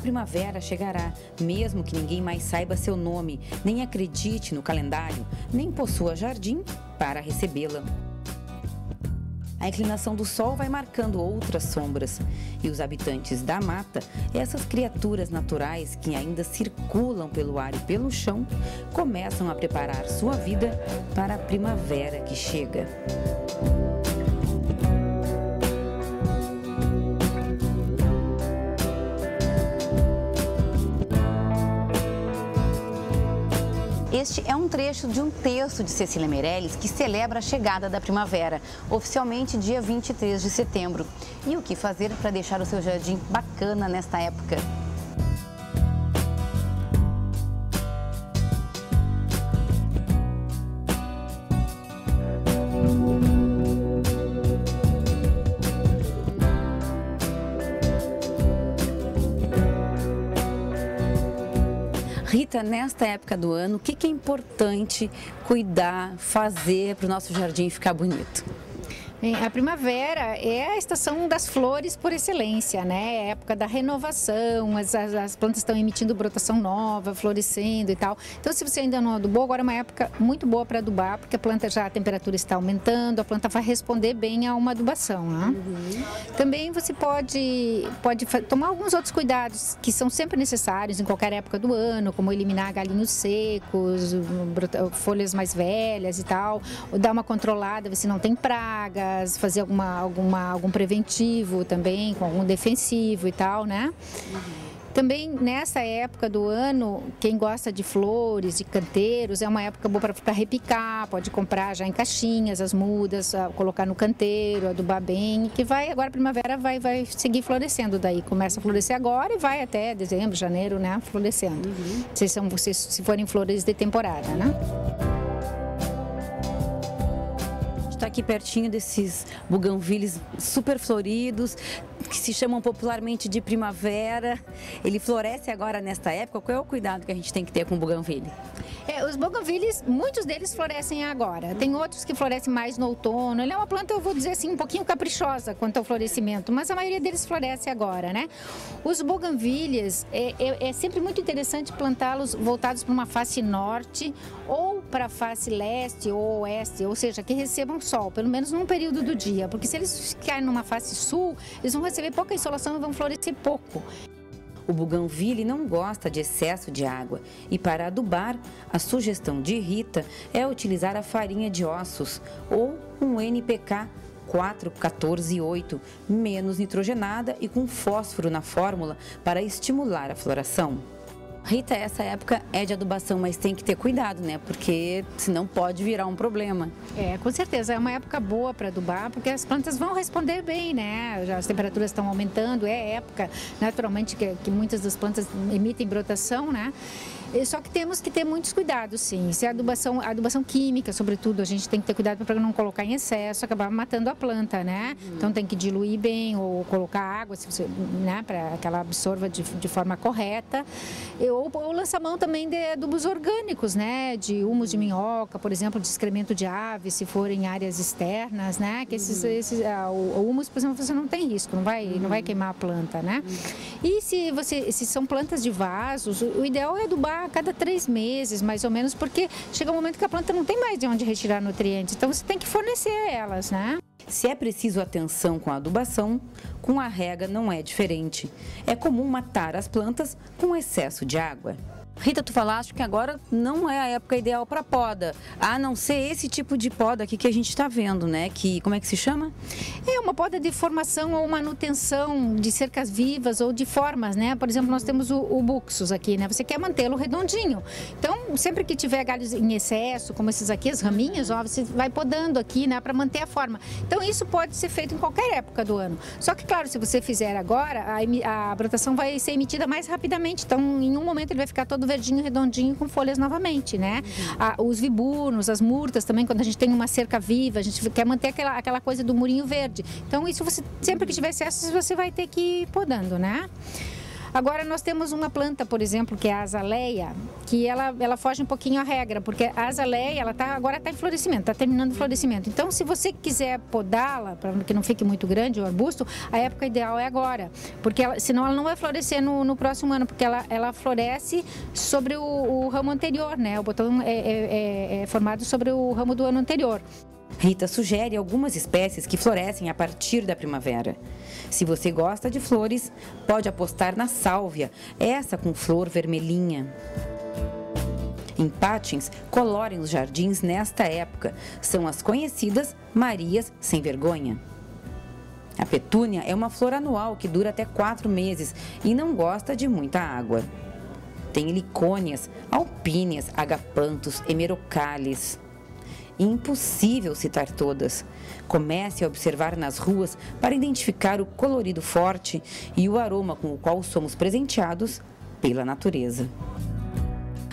primavera chegará, mesmo que ninguém mais saiba seu nome, nem acredite no calendário, nem possua jardim para recebê-la. A inclinação do sol vai marcando outras sombras e os habitantes da mata, essas criaturas naturais que ainda circulam pelo ar e pelo chão, começam a preparar sua vida para a primavera que chega. Este é um trecho de um texto de Cecília Meirelles que celebra a chegada da primavera, oficialmente dia 23 de setembro. E o que fazer para deixar o seu jardim bacana nesta época? Rita, nesta época do ano, o que é importante cuidar, fazer para o nosso jardim ficar bonito? Bem, a primavera é a estação das flores por excelência, né? É a época da renovação, as plantas estão emitindo brotação nova, florescendo e tal. Então, se você ainda não adubou, agora é uma época muito boa para adubar, porque a temperatura está aumentando, a planta vai responder bem a uma adubação, né? Também você pode tomar alguns outros cuidados que são sempre necessários em qualquer época do ano, como eliminar galinhos secos, folhas mais velhas e tal, ou dar uma controlada, ver se não tem praga, fazer algum preventivo também, com algum defensivo e tal, né? Também nessa época do ano, quem gosta de flores, de canteiros, é uma época boa para repicar, pode comprar já em caixinhas as mudas, colocar no canteiro, adubar bem, que agora a primavera vai seguir florescendo daí, começa a florescer agora e vai até dezembro, janeiro, né, florescendo, se forem flores de temporada, né? Está aqui pertinho desses buganvílias super floridos, que se chamam popularmente de primavera. Ele floresce agora nesta época. Qual é o cuidado que a gente tem que ter com o buganvília? Os buganvílias, muitos deles florescem agora. Tem outros que florescem mais no outono. Ele é uma planta, eu vou dizer assim, um pouquinho caprichosa quanto ao florescimento, mas a maioria deles floresce agora, né? Os buganvílias, é sempre muito interessante plantá-los voltados para uma face norte ou para a face leste ou oeste, ou seja, que recebam sol, pelo menos num período do dia, porque se eles ficarem numa face sul, eles vão receber pouca insolação e vão florescer pouco. O buganvília não gosta de excesso de água e para adubar, a sugestão de Rita é utilizar a farinha de ossos ou um NPK 4,14,8, menos nitrogenada e com fósforo na fórmula para estimular a floração. Rita, essa época é de adubação, mas tem que ter cuidado, né? Porque senão pode virar um problema. Com certeza, é uma época boa para adubar, porque as plantas vão responder bem, né? Já as temperaturas estão aumentando, é época, naturalmente, que muitas das plantas emitem brotação, né? Só que temos que ter muitos cuidados, sim. Se a adubação química, sobretudo, a gente tem que ter cuidado para não colocar em excesso, acabar matando a planta, né? Então tem que diluir bem ou colocar água, né, para que ela absorva de forma correta. Ou lançar mão também de adubos orgânicos, né? De humus de minhoca, por exemplo, de excremento de aves, se for em áreas externas, né? Que o humus, por exemplo, você não tem risco, não vai queimar a planta, né? E se são plantas de vasos, o ideal é adubar a cada 3 meses, mais ou menos, porque chega um momento que a planta não tem mais de onde retirar nutrientes, então você tem que fornecer a elas, né? Se é preciso atenção com a adubação, com a rega não é diferente. É comum matar as plantas com excesso de água. Rita, tu falaste que agora não é a época ideal para poda, a não ser esse tipo de poda aqui que a gente está vendo, né? Como é que se chama? É uma poda de formação ou manutenção de cercas vivas ou de formas, né? Por exemplo, nós temos o buxus aqui, né? Você quer mantê-lo redondinho. Então, sempre que tiver galhos em excesso, como esses aqui, as raminhas, ó, você vai podando aqui, né? Para manter a forma. Então, isso pode ser feito em qualquer época do ano. Só que, claro, se você fizer agora, a brotação vai ser emitida mais rapidamente. Então, em um momento ele vai ficar todo verdinho, redondinho, com folhas novamente, né? Os viburnos, as murtas também, quando a gente tem uma cerca viva, a gente quer manter aquela coisa do murinho verde. Então, isso sempre que tiver excesso, você vai ter que ir podando, né? Agora nós temos uma planta, por exemplo, que é a azaleia, que ela foge um pouquinho à regra, porque a azaleia agora está em florescimento, está terminando o florescimento. Então, se você quiser podá-la, para que não fique muito grande o arbusto, a época ideal é agora, porque senão ela não vai florescer no próximo ano, porque ela floresce sobre o ramo anterior, né? O botão é formado sobre o ramo do ano anterior. Rita sugere algumas espécies que florescem a partir da primavera. Se você gosta de flores, pode apostar na sálvia, essa com flor vermelhinha. Em Patins, colorem os jardins nesta época. São as conhecidas Marias sem vergonha. A petúnia é uma flor anual que dura até 4 meses e não gosta de muita água. Tem helicônias, alpíneas, agapantos, hemerocallis. Impossível citar todas. Comece a observar nas ruas para identificar o colorido forte e o aroma com o qual somos presenteados pela natureza.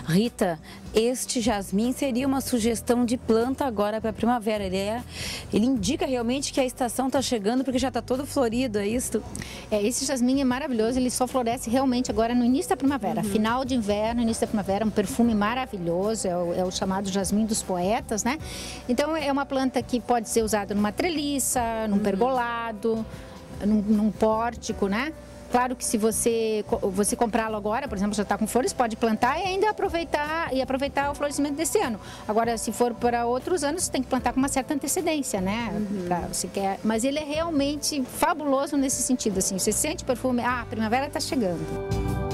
Rita, este jasmim seria uma sugestão de planta agora para a primavera. Ele indica realmente que a estação está chegando porque já está todo florido, é isso? Esse jasmim é maravilhoso, ele só floresce realmente agora no início da primavera. Final de inverno, início da primavera, um perfume maravilhoso, é o chamado jasmim dos poetas, né? Então é uma planta que pode ser usada numa treliça, num pergolado, num pórtico, né? Claro que se você comprá-lo agora, por exemplo, já está com flores, pode plantar e ainda aproveitar o florescimento desse ano. Agora, se for para outros anos, você tem que plantar com uma certa antecedência, né? Mas ele é realmente fabuloso nesse sentido, assim. Você sente o perfume, a primavera está chegando.